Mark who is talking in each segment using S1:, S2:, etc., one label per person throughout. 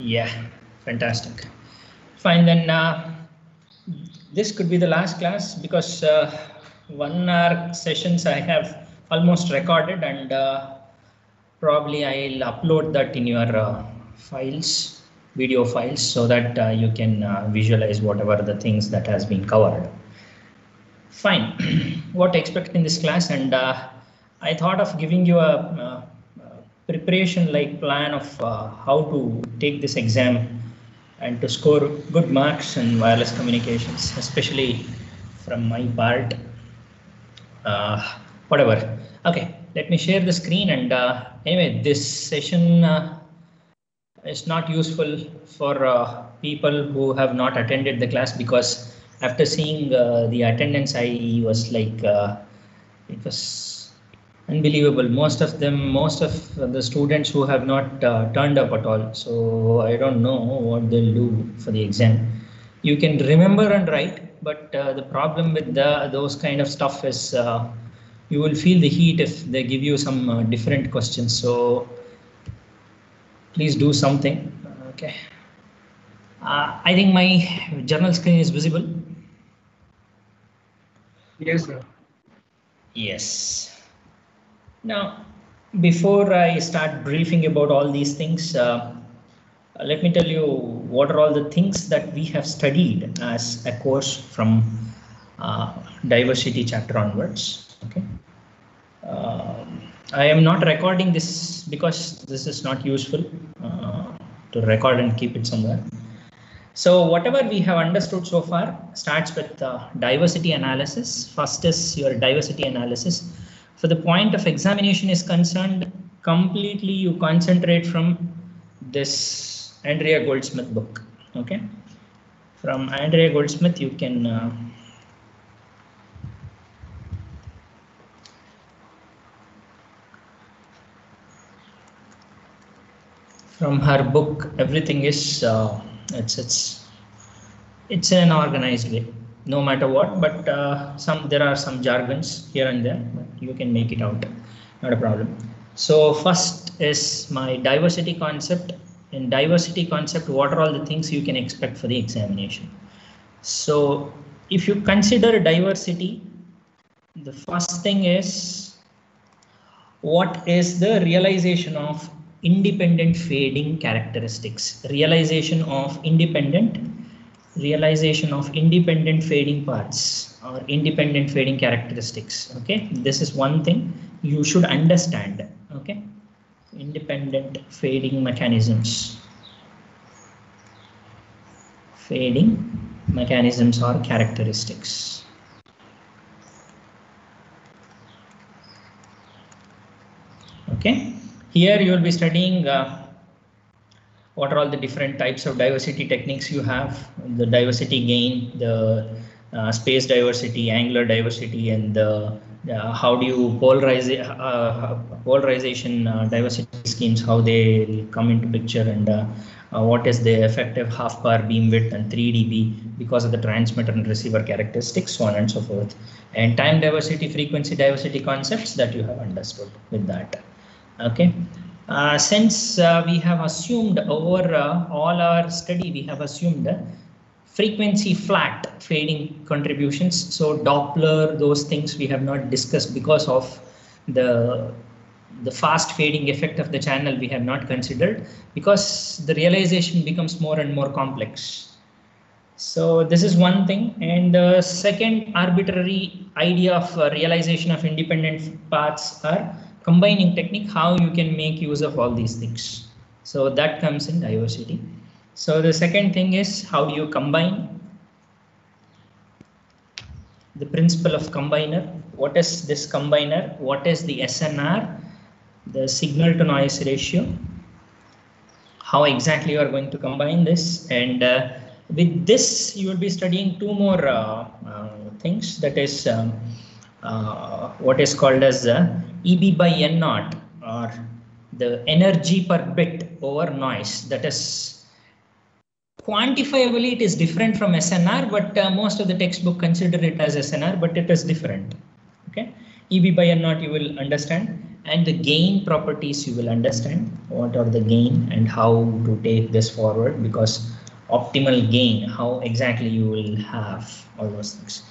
S1: Yeah, fantastic. Fine, then this could be the last class because 1 hour sessions I have almost recorded, and probably I'll upload that in your files, video files, so that you can visualize whatever the things that has been covered. Fine. What to expect in this class, and I thought of giving you a preparation like plan of how to take this exam and to score good marks in wireless communications, especially from my part. Whatever. Okay, let me share the screen, and anyway, this session is not useful for people who have not attended the class, because after seeing the attendance, I was like, it was unbelievable. Most of the students who have not turned up at all. So I don't know what they'll do for the exam. You can remember and write, but the problem with those kind of stuff is you will feel the heat if they give you some different questions. So please do something. Okay. I think my journal screen is visible.
S2: Yes, sir.
S1: Yes. Now, before I start briefing about all these things, let me tell you what are all the things that we have studied as a course from diversity chapter onwards. Okay. I am not recording this because this is not useful to record and keep it somewhere. So whatever we have understood so far starts with diversity analysis. First is your diversity analysis. For the point of examination is concerned, completely you concentrate from this Andrea Goldsmith book. Okay, from Andrea Goldsmith you can from her book, everything is it's in an organized way, no matter what, but there are some jargons here and there, but you can make it out, not a problem. So first is my diversity concept. In diversity concept, what are all the things you can expect for the examination? So if you consider diversity, the first thing is, what is the realization of independent fading characteristics? Realization of independent fading parts or independent fading characteristics. Okay, this is one thing you should understand. Okay, independent fading mechanisms, or characteristics. Okay, here you will be studying what are all the different types of diversity techniques you have, the diversity gain, the space diversity, angular diversity, and how do you polarization diversity schemes, how they come into picture, and what is the effective half power beam width and 3 dB because of the transmitter and receiver characteristics, so on and so forth. And time diversity, frequency diversity concepts that you have understood with that. Okay. Since we have assumed over all our study, we have assumed frequency flat fading contributions. So Doppler, those things we have not discussed because of the fast fading effect of the channel we have not considered, because the realization becomes more and more complex. So this is one thing. And the second arbitrary idea of realization of independent parts are combining technique, how you can make use of all these things. So that comes in diversity. So the second thing is, how do you combine? The principle of combiner. What is this combiner? What is the SNR? The signal to noise ratio. How exactly you are going to combine this? And with this, you will be studying two more things. That is what is called as EB by N naught, or the energy per bit over noise. That is quantifiably, it is different from SNR, but most of the textbook consider it as SNR, but it is different. Okay, EB by N naught you will understand. And the gain properties you will understand what are the gain and how to take this forward, because optimal gain, how exactly you will have all those things.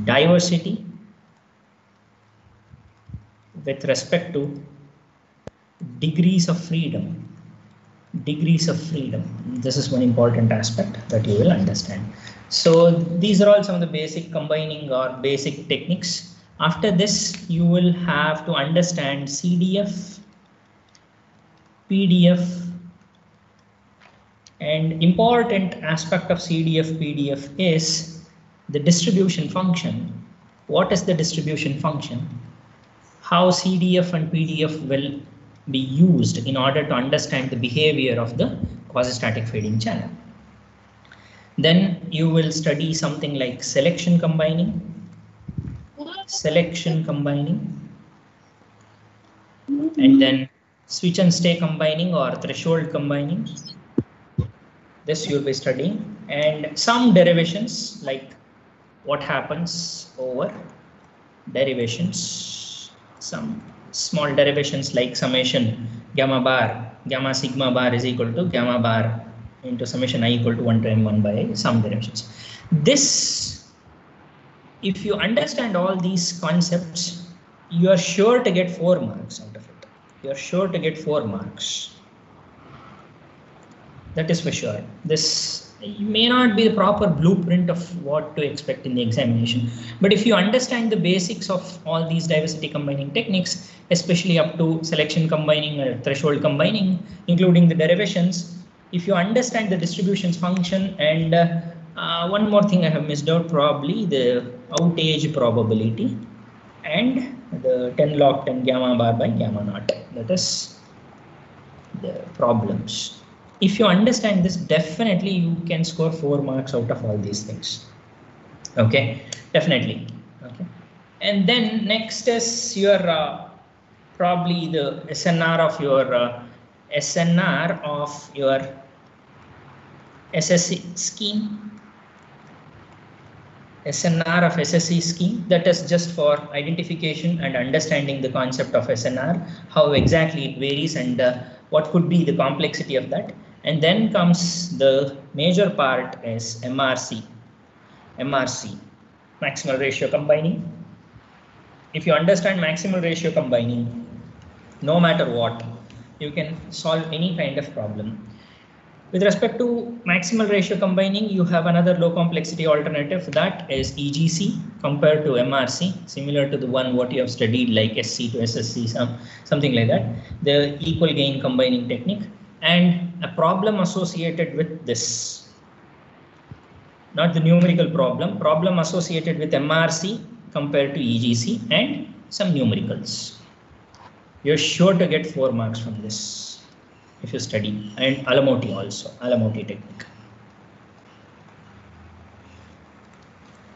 S1: Diversity with respect to degrees of freedom. Degrees of freedom. This is one important aspect that you will understand. So these are all some of the basic combining or basic techniques. After this, you will have to understand CDF, PDF, and important aspect of CDF, PDF is the distribution function. What is the distribution function? How CDF and PDF will be used in order to understand the behavior of the quasi-static fading channel. Then you will study something like selection combining, and then switch and stay combining or threshold combining. This you'll be studying, and some derivations like what happens over derivations, some small derivations like summation gamma sigma bar is equal to gamma bar into summation I equal to 1 to m1 by some derivations. This, if you understand all these concepts, you are sure to get 4 marks out of it. You are sure to get 4 marks. That is for sure. This may not be the proper blueprint of what to expect in the examination, but if you understand the basics of all these diversity combining techniques, especially up to selection combining or threshold combining, including the derivations, if you understand the distributions function, and one more thing I have missed out, probably the outage probability and the 10 log 10 gamma bar by gamma naught, that is the problems. If you understand this, definitely you can score 4 marks out of all these things. Okay, definitely. Okay, and then next is your probably the SNR of your SSE scheme. SNR of SSE scheme, that is just for identification and understanding the concept of SNR, how exactly it varies and what could be the complexity of that. And then comes the major part is MRC, maximal ratio combining. If you understand maximal ratio combining, no matter what, you can solve any kind of problem. With respect to maximal ratio combining, you have another low complexity alternative, that is EGC compared to MRC, similar to the one what you have studied like SC to SSC, something like that, the equal gain combining technique. And a problem associated with this, not the numerical problem associated with MRC compared to EGC and some numericals. You're sure to get 4 marks from this if you study, and Alamotti also, Alamotti technique.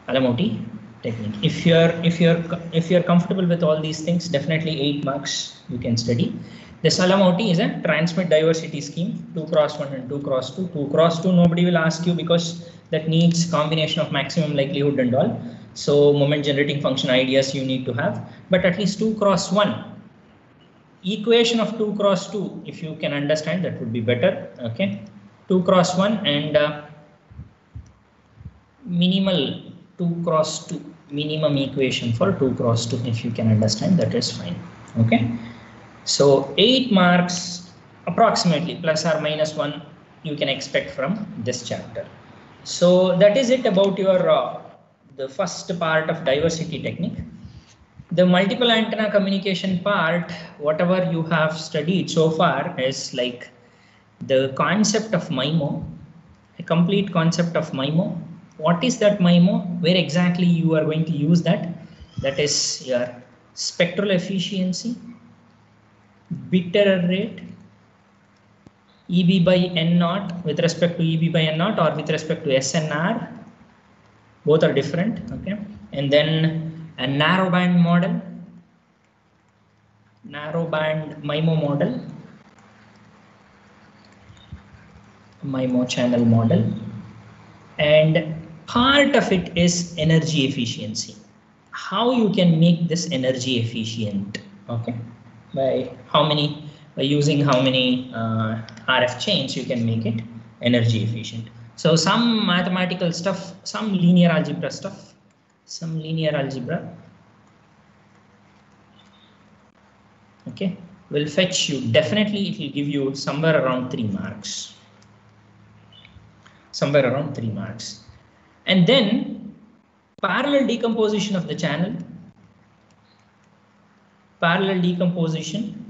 S1: Alamotti technique. If you're comfortable with all these things, definitely 8 marks you can study. This Alamotti is a transmit diversity scheme, 2x1 and 2x2. 2x2 nobody will ask you because that needs combination of maximum likelihood and all. So moment generating function ideas you need to have, but at least 2x1. Equation of 2x2, if you can understand, that would be better. Okay, 2x1 and minimal 2x2, minimum equation for 2x2, if you can understand, that is fine. Okay, so 8 marks approximately, plus or minus 1, you can expect from this chapter. So that is it about your the first part of diversity technique. The multiple antenna communication part, whatever you have studied so far, is like the concept of MIMO, a complete concept of MIMO. What is that MIMO? Where exactly you are going to use that? That is your spectral efficiency, bit error rate, EB by N naught with respect to EB by N naught or with respect to SNR. Both are different. Okay, and then a narrowband model, narrowband MIMO model, MIMO channel model, and part of it is energy efficiency. How you can make this energy efficient? Okay, by using how many RF chains you can make it energy efficient. So some mathematical stuff, some linear algebra stuff, some linear algebra, okay, will fetch you, definitely it will give you somewhere around 3 marks. Somewhere around 3 marks. And then parallel decomposition of the channel, parallel decomposition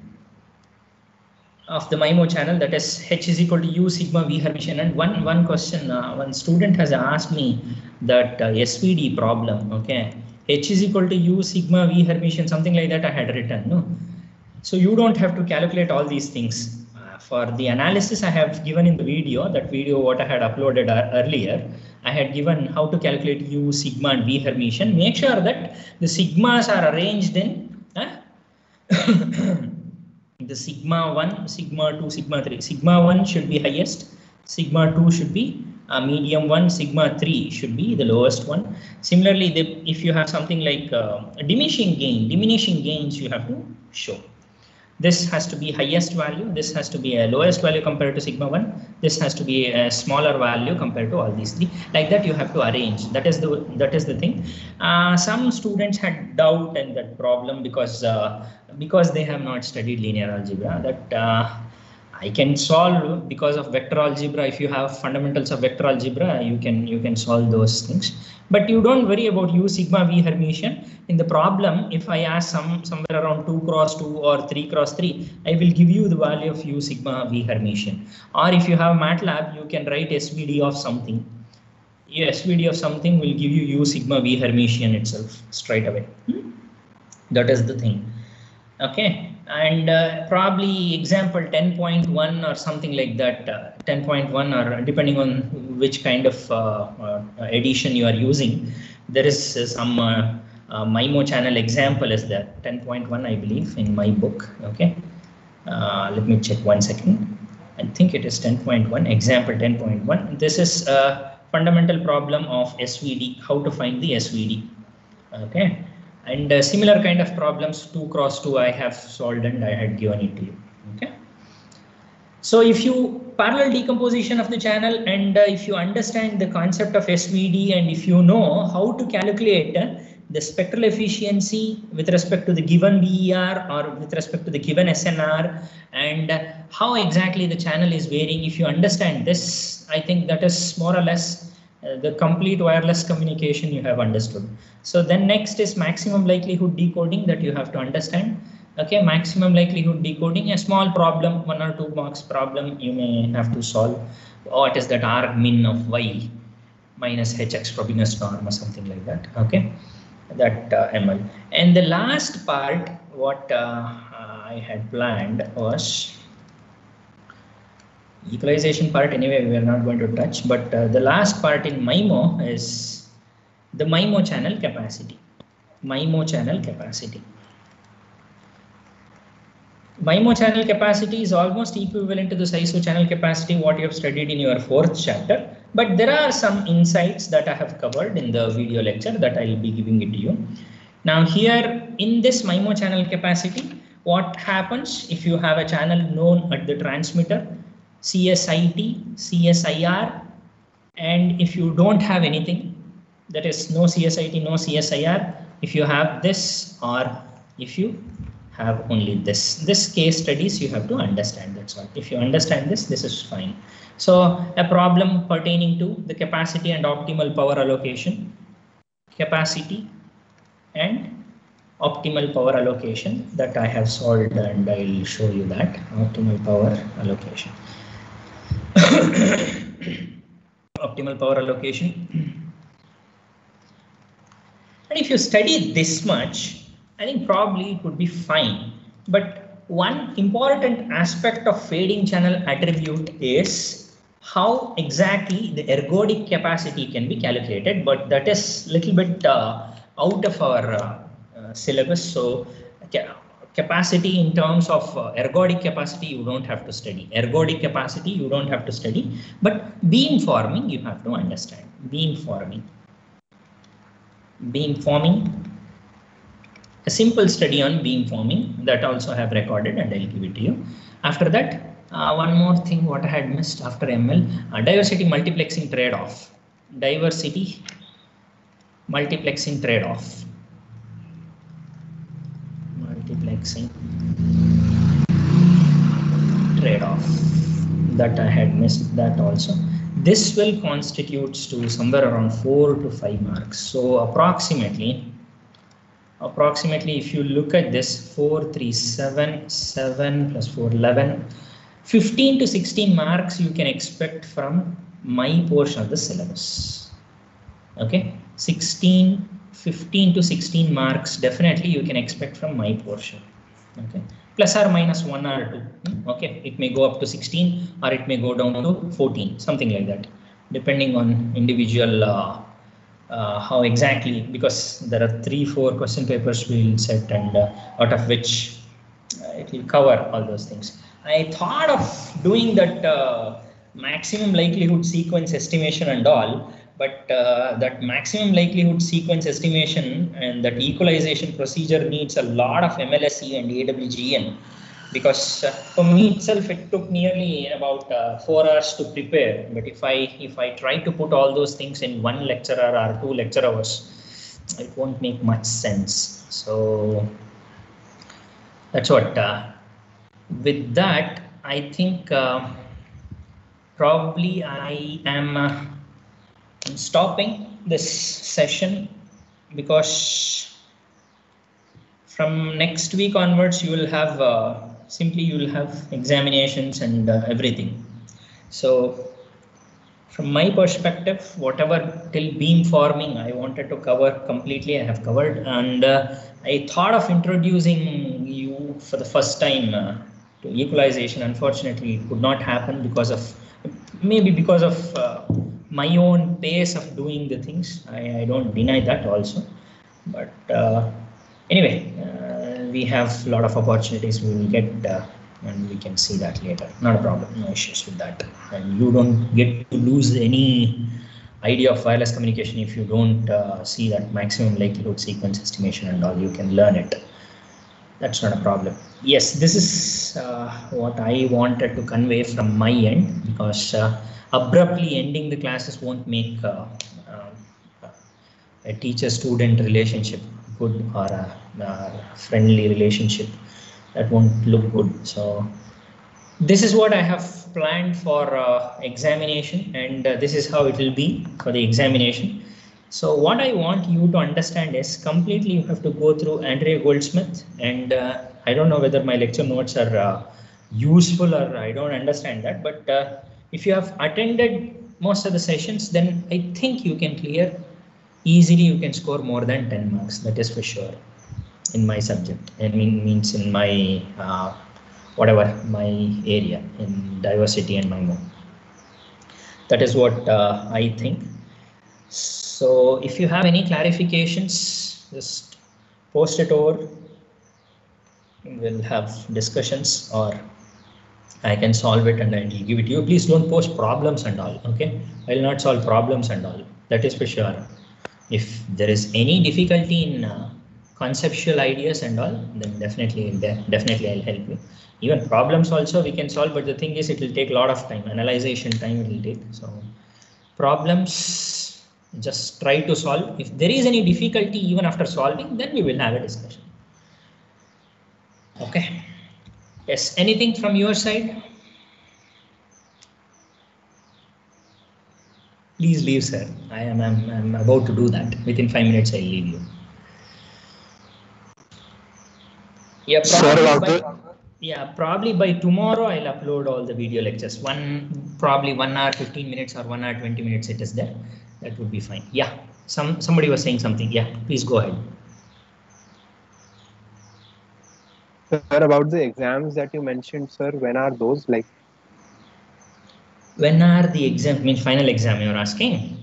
S1: of the MIMO channel, that is H is equal to U sigma V Hermitian. And one question, one student has asked me that SVD problem, okay, H is equal to U sigma V Hermitian, something like that I had written, no? So you don't have to calculate all these things. For the analysis I have given in the video, that video what I had uploaded earlier, I had given how to calculate U sigma and V Hermitian. Make sure that the sigmas are arranged in the sigma 1, sigma 2, sigma 3. Sigma 1 should be highest, sigma 2 should be medium one, sigma 3 should be the lowest one. Similarly, if you have something like diminishing gains you have to show. This has to be highest value, this has to be a lowest value compared to sigma 1, this has to be a smaller value compared to all these three. Like that you have to arrange. That is the thing. Some students had doubt in that problem because they have not studied linear algebra. That I can solve because of vector algebra. If you have fundamentals of vector algebra, you can solve those things. But you don't worry about U sigma V Hermitian. In the problem, if I ask somewhere around 2 cross 2 or 3 cross 3, I will give you the value of U sigma V Hermitian. Or if you have MATLAB, you can write SVD of something. SVD of something will give you U sigma V Hermitian itself straight away. That is the thing. Okay. And probably example 10.1 or something like that, 10.1 or depending on which kind of edition you are using, there is some MIMO channel example is there, 10.1 I believe in my book. Okay, let me check 1 second. I think it is 10.1, example 10.1. This is a fundamental problem of SVD, how to find the SVD. Okay. And similar kind of problems 2 cross 2 I have solved and I had given it to you. Okay. So if you parallel decomposition of the channel and if you understand the concept of SVD and if you know how to calculate the spectral efficiency with respect to the given BER or with respect to the given SNR and how exactly the channel is varying, if you understand this, I think that is more or less the complete wireless communication you have understood. So then next is maximum likelihood decoding that you have to understand. Okay, maximum likelihood decoding, a small problem, 1 or 2 marks problem you may have to solve. What is that arg min of y minus hx Frobenius norm or something like that. Okay, that ML. And the last part what I had planned was equalization part. Anyway, we are not going to touch, but the last part in MIMO is the MIMO channel capacity. MIMO channel capacity. MIMO channel capacity is almost equivalent to the SISO channel capacity what you have studied in your 4th chapter, but there are some insights that I have covered in the video lecture that I will be giving it to you. Now here in this MIMO channel capacity, what happens if you have a channel known at the transmitter, CSIT, CSIR, and if you don't have anything, that is no CSIT, no CSIR, if you have this or if you have only this case studies you have to understand, that's all. If you understand this is fine. So a problem pertaining to the capacity and optimal power allocation, capacity and optimal power allocation that I have solved and I will show you that optimal power allocation. Optimal power allocation. And if you study this much, I think probably it would be fine. But one important aspect of fading channel attribute is how exactly the ergodic capacity can be calculated, but that is little bit out of our syllabus. So capacity in terms of ergodic capacity you don't have to study. Ergodic capacity you don't have to study, but beamforming you have to understand. Beamforming. a simple study on beamforming that also have recorded, and I'll give it to you. After that, one more thing what I had missed after ML, diversity multiplexing trade-off. Diversity multiplexing trade-off. Multiplexing trade-off, that I had missed that also. This will constitute to somewhere around 4 to 5 marks. So approximately if you look at this, 4, 3, 7, 7 plus 4, 11, 15 to 16 marks you can expect from my portion of the syllabus. Okay, 15 to 16 marks definitely you can expect from my portion. Okay, plus or minus 1 or 2. Okay, it may go up to 16 or it may go down to 14, something like that, depending on individual how exactly, because there are 3-4 question papers we'll set, and out of which it will cover all those things. I thought of doing that maximum likelihood sequence estimation and all, but that maximum likelihood sequence estimation and that equalization procedure needs a lot of MLSE and AWGN, because for me itself it took nearly about 4 hours to prepare. But if I try to put all those things in one lecturer or 2 lecture hours, it won't make much sense. So that's what. With that, I think probably I am stopping this session, because from next week onwards you will have simply you will have examinations and everything. So from my perspective, whatever till beamforming I wanted to cover completely, I have covered, and I thought of introducing you for the first time to equalization. Unfortunately, it could not happen because of my own pace of doing the things. I don't deny that also, but anyway, we have a lot of opportunities we will get, and we can see that later. Not a problem, no issues with that. And you don't get to lose any idea of wireless communication if you don't see that maximum likelihood sequence estimation and all. You can learn it. That's not a problem. Yes, this is what I wanted to convey from my end, because abruptly ending the classes won't make a teacher-student relationship good, or a friendly relationship. That won't look good. So this is what I have planned for examination, and this is how it will be for the examination. So what I want you to understand is completely you have to go through Andrea Goldsmith, and I don't know whether my lecture notes are useful, or I don't understand that, but if you have attended most of the sessions, then I think you can clear easily. You can score more than 10 marks, that is for sure, in my subject. I mean, means in my whatever my area in diversity and MIMO. That is what I think. So if you have any clarifications, just post it over. We'll have discussions, or I can solve it and I will give it to you. Please don't post problems and all. Okay, I will not solve problems and all. That is for sure. If there is any difficulty in conceptual ideas and all, then definitely I'll help you. Even problems also we can solve, but the thing is it will take a lot of time, analyzation time it will take. So problems, just try to solve. If there is any difficulty even after solving, then we will have a discussion. Okay. Yes, anything from your side? Please leave, sir. I'm about to do that. Within 5 minutes, I'll leave you. Yeah, probably by tomorrow I'll upload all the video lectures. Probably 1 hour 15 minutes or 1 hour 20 minutes it is there. That would be fine. Yeah, somebody was saying something. Yeah, please go ahead.
S2: Sir, about the exams that you mentioned, sir, when are those? Like,
S1: when are the exam? Means final exam you're asking?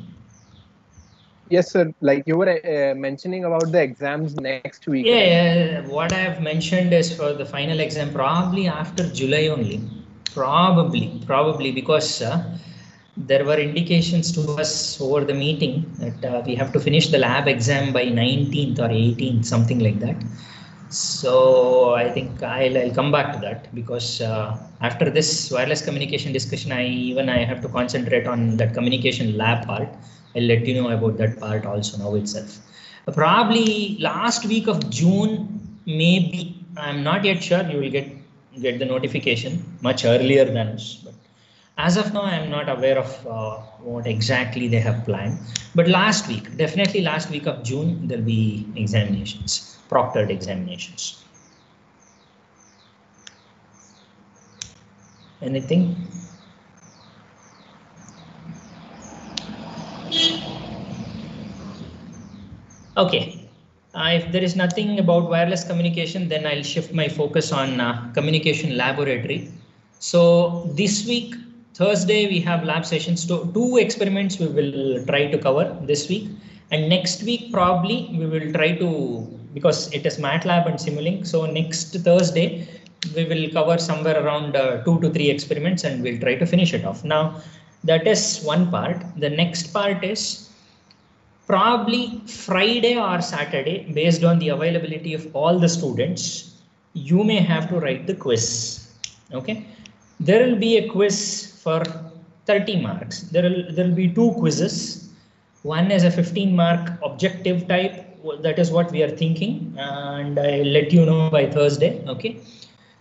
S2: Yes, sir. Like you were mentioning about the exams next week.
S1: Yeah, right? What I have mentioned is for the final exam probably after July only. Probably because there were indications to us over the meeting that we have to finish the lab exam by 19th or 18th, something like that. So I think I'll come back to that, because after this wireless communication discussion, I have to concentrate on that communication lab part. I'll let you know about that part also now itself. Probably last week of June, maybe, I'm not yet sure. You will get the notification much earlier than us. But as of now, I am not aware of what exactly they have planned. But last week, definitely last week of June, there'll be examinations, proctored examinations. Anything? Okay. If there is nothing about wireless communication, then I'll shift my focus on communication laboratory. So this week, Thursday, we have lab sessions. Two experiments we will try to cover this week. And next week, probably we will try to, because it is MATLAB and Simulink. So next Thursday, we will cover somewhere around 2 to 3 experiments, and we'll try to finish it off. Now, that is one part. The next part is probably Friday or Saturday, based on the availability of all the students, you may have to write the quiz. Okay, there will be a quiz for 30 marks. There will be 2 quizzes. One is a 15-mark objective type. That is what we are thinking, and I'll let you know by Thursday. Okay,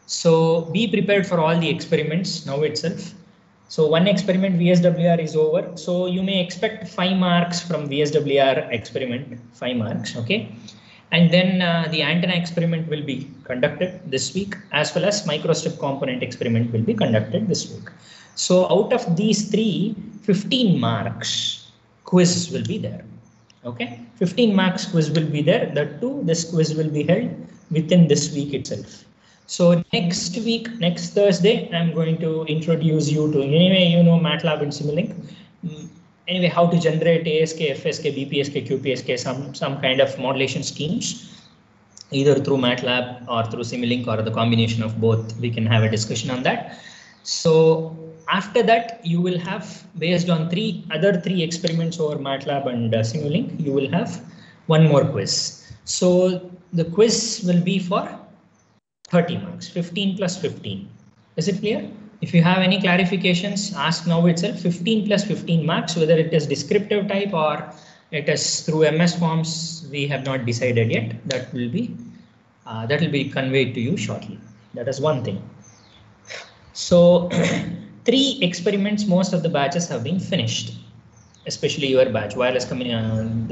S1: so be prepared for all the experiments now itself. So one experiment VSWR is over. So you may expect 5 marks from VSWR experiment, 5 marks. Okay. And then the antenna experiment will be conducted this week, as well as microstrip component experiment will be conducted this week. So out of these 3, 15 marks quiz will be there. Okay. 15 marks quiz will be there. That too, this quiz will be held within this week itself. So next week, next Thursday, I'm going to introduce you to, anyway, you know, MATLAB and Simulink. Anyway, how to generate ASK, FSK, BPSK, QPSK, some kind of modulation schemes, either through MATLAB or through Simulink, or the combination of both. We can have a discussion on that. So after that, you will have, based on other three experiments over MATLAB and Simulink, you will have one more quiz. So the quiz will be for 30 marks, 15 plus 15. Is it clear? If you have any clarifications, ask now itself. 15 plus 15 marks, whether it is descriptive type or it is through MS forms, we have not decided yet. That will be conveyed to you shortly. That is one thing. So 3 experiments, most of the batches have been finished, especially your batch, wireless communication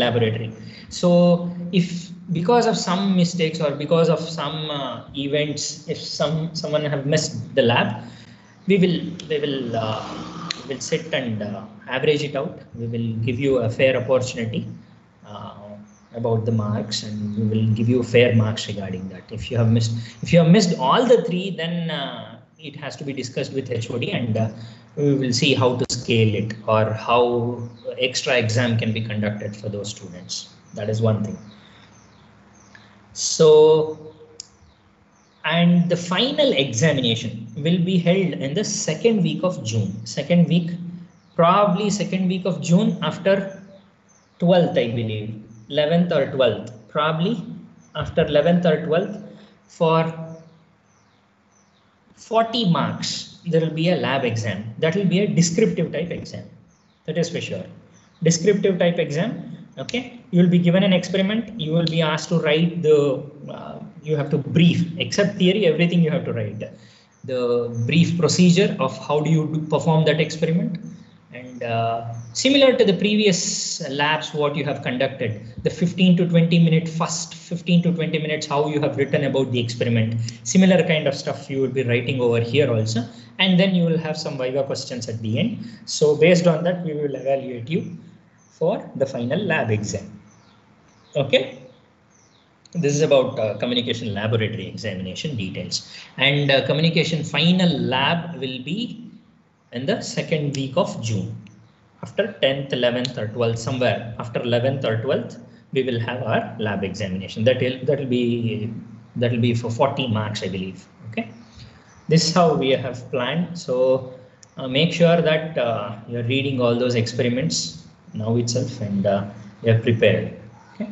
S1: laboratory. So if because of some mistakes or because of some events, if someone have missed the lab, we will sit and average it out. We will give you a fair opportunity about the marks, and we will give you fair marks regarding that. If you have missed all the 3, then it has to be discussed with HOD, and we will see how to scale it, or how extra exam can be conducted for those students. That is one thing. So, and the final examination will be held in the second week of June. Probably second week of June, after 12th, I believe, 11th or 12th, probably after 11th or 12th, for 40 marks, there will be a lab exam. That will be a descriptive type exam. That is for sure. Descriptive type exam. Okay, you will be given an experiment. You will be asked to write you have to brief, except theory, everything you have to write. The brief procedure of how do you perform that experiment. And similar to the previous labs, what you have conducted, the 15 to 20 minutes, first 15 to 20 minutes, how you have written about the experiment. Similar kind of stuff you will be writing over here also. And then you will have some Viva questions at the end. So based on that, we will evaluate you for the final lab exam. Okay. This is about communication laboratory examination details. And communication final lab will be in the second week of June. After 10th, 11th or 12th, somewhere after 11th or 12th, we will have our lab examination. That will be for 40 marks, I believe. Okay. This is how we have planned. So make sure that you're reading all those experiments now itself, and you're prepared. Okay.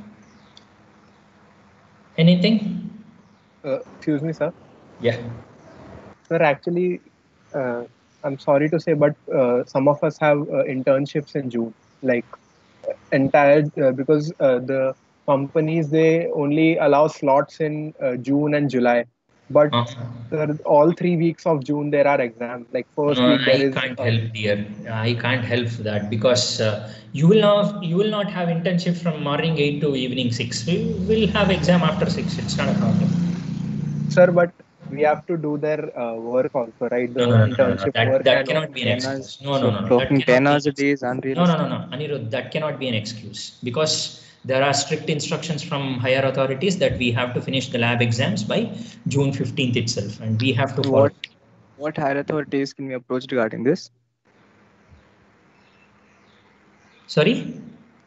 S1: Anything?
S2: Excuse me, sir.
S1: Yeah.
S2: Sir, actually, I'm sorry to say, but some of us have internships in June, like entire because the companies, they only allow slots in June and July, but all 3 weeks of June there are exams. Like first
S1: No,
S2: week there
S1: I
S2: is
S1: can't help, dear. I can't help that because you will not have internship from morning 8 to evening 6. We will have exam after 6. It's not a problem.
S2: sir, but we have to do their work also, right?
S1: No,
S2: The
S1: no, no, no, no, no.
S2: internship
S1: That
S2: work
S1: that
S2: and all.
S1: cannot be an
S3: 10
S1: excuse.
S3: hours.
S1: No, no,
S3: So
S1: no, no. That
S3: clocking 10
S1: cannot be an
S3: hours a day is
S1: excuse. No, no,
S3: unrealistic.
S1: no, no, Anirudh. That cannot be an excuse because there are strict instructions from higher authorities that we have to finish the lab exams by June 15th itself, and we have to
S3: So
S1: follow.
S3: what higher authorities can we approach regarding this?
S1: Sorry?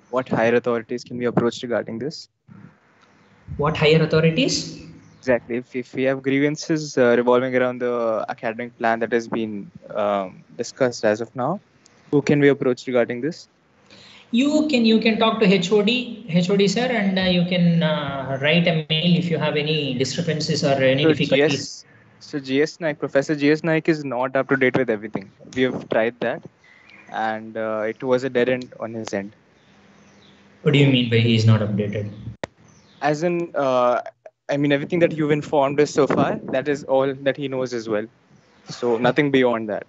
S3: What higher authorities can we approach regarding this?
S1: What higher authorities?
S3: Exactly. If we have grievances revolving around the academic plan that has been discussed as of now, who can we approach regarding this?
S1: You can talk to HOD sir, and you can write a mail if you have any discrepancies or any
S3: So
S1: difficulties.
S3: GS Naik, Professor GS Naik is not up to date with everything. We have tried that, and it was a dead end on his end.
S1: What do you mean by he is not updated?
S3: As in, I mean, everything that you've informed us so far, that is all that he knows as well. So nothing beyond that.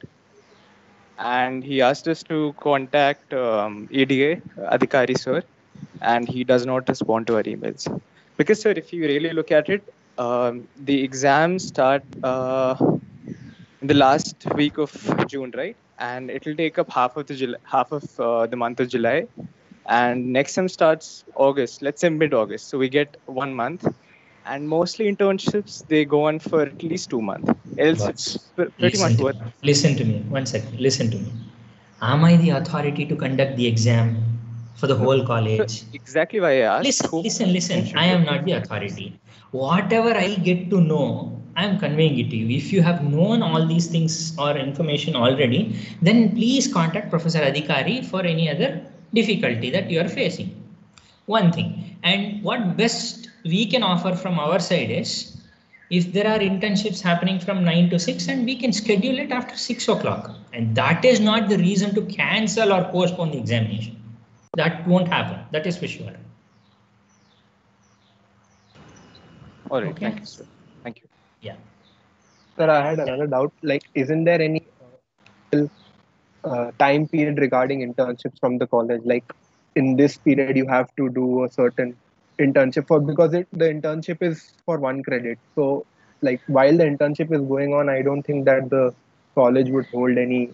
S3: And he asked us to contact EDA, Adhikari sir, and he does not respond to our emails. Because, sir, if you really look at it, the exams start in the last week of June, right? And it will take up half of the month of July. And next sem starts August, let's say mid-August. So we get 1 month. And mostly internships, they go on for at least 2 months. Else it's pretty much worth.
S1: Listen to me. 1 second. Listen to me. Am I the authority to conduct the exam for the whole college?
S3: Exactly why I asked.
S1: Listen. I am not the authority. Whatever I get to know, I am conveying it to you. If you have known all these things or information already, then please contact Professor Adhikari for any other difficulty that you are facing. One thing. And what best we can offer from our side is, if there are internships happening from 9 to 6, and we can schedule it after 6 o'clock. And that is not the reason to cancel or postpone the examination. That won't happen. That is for sure.
S3: All right.
S1: Okay.
S3: Thank you, sir. Thank you.
S1: Yeah.
S2: Sir, I had another doubt. Like, isn't there any time period regarding internships from the college? Like, in this period, you have to do a certain internship for, because the internship is for 1 credit. So, like, while the internship is going on, I don't think that the college would hold any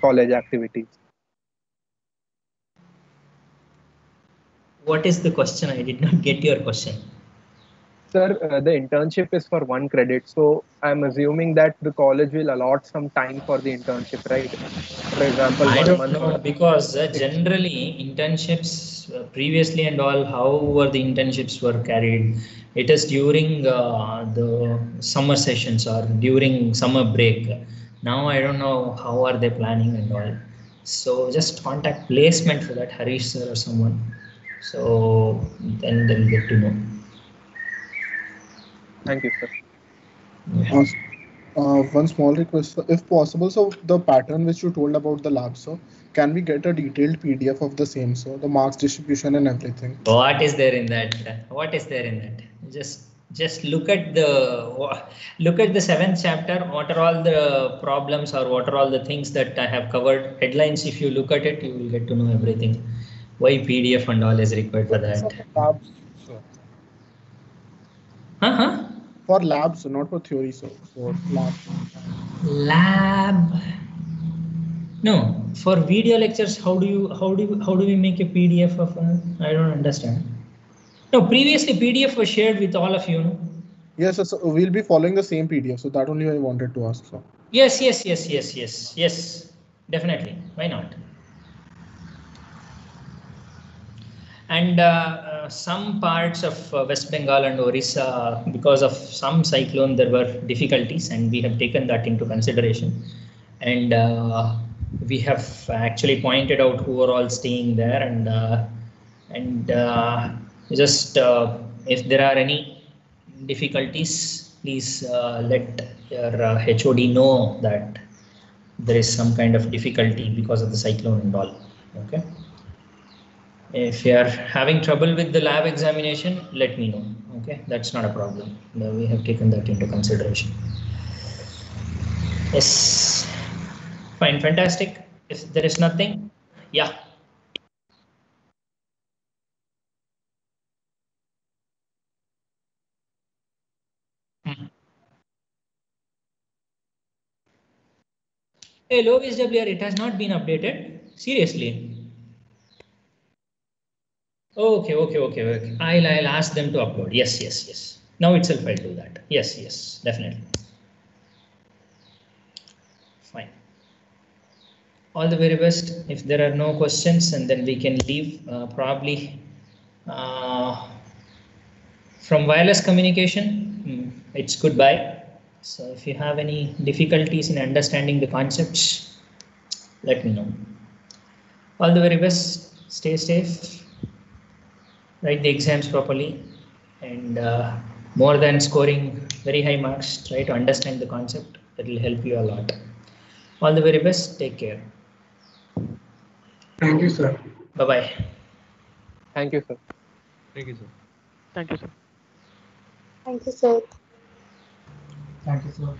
S2: college activities.
S1: What is the question? I did not get your question.
S2: Sir, the internship is for 1 credit. So I'm assuming that the college will allot some time for the internship, right? For example,
S1: I
S2: 1
S1: don't
S2: month.
S1: know, because generally internships previously and all, how were the internships were carried? It is during the summer sessions or during summer break. Now I don't know how are they planning and all. So just contact placement for that, Harish sir or someone. So then they'll get to know.
S2: Thank you, sir.
S1: Yeah.
S4: One small request, if possible. So the pattern which you told about the lab, sir, can we get a detailed PDF of the same, sir? The marks distribution and everything.
S1: What is there in that? What is there in that? Just look at the 7th chapter. What are all the problems, or what are all the things that I have covered? Headlines. If you look at it, you will get to know everything. Why PDF and all is required for that?
S4: For labs, sir. For labs, not for theory, sir. For labs.
S1: Lab. No, for video lectures, how do we make a PDF of? I don't understand. No, previously PDF was shared with all of you. No?
S4: Yes, sir. So we'll be following the same PDF. So that only I wanted to ask, sir.
S1: Yes. Definitely. Why not? And some parts of West Bengal and Orissa, because of some cyclone, there were difficulties, and we have taken that into consideration. And we have actually pointed out who are all staying there, and just if there are any difficulties, please let your HOD know that there is some kind of difficulty because of the cyclone and all. Okay. If you are having trouble with the lab examination, let me know. Okay, that's not a problem. We have taken that into consideration. Yes, fine, fantastic. If there is nothing, yeah. Hey, low WR, it has not been updated. Seriously. Okay. I'll ask them to upload. Yes. Now itself I'll do that. Yes, definitely. Fine. All the very best. If there are no questions, and then we can leave probably from wireless communication. It's goodbye. So if you have any difficulties in understanding the concepts, let me know. All the very best. Stay safe. Write the exams properly, and more than scoring very high marks, try to understand the concept. That will help you a lot. All the very best. Take care.
S5: Thank you, sir.
S1: Bye-bye.
S2: Thank you, sir.
S6: Thank you, sir.
S3: Thank you, sir.
S7: Thank you, sir.
S5: Thank you, sir.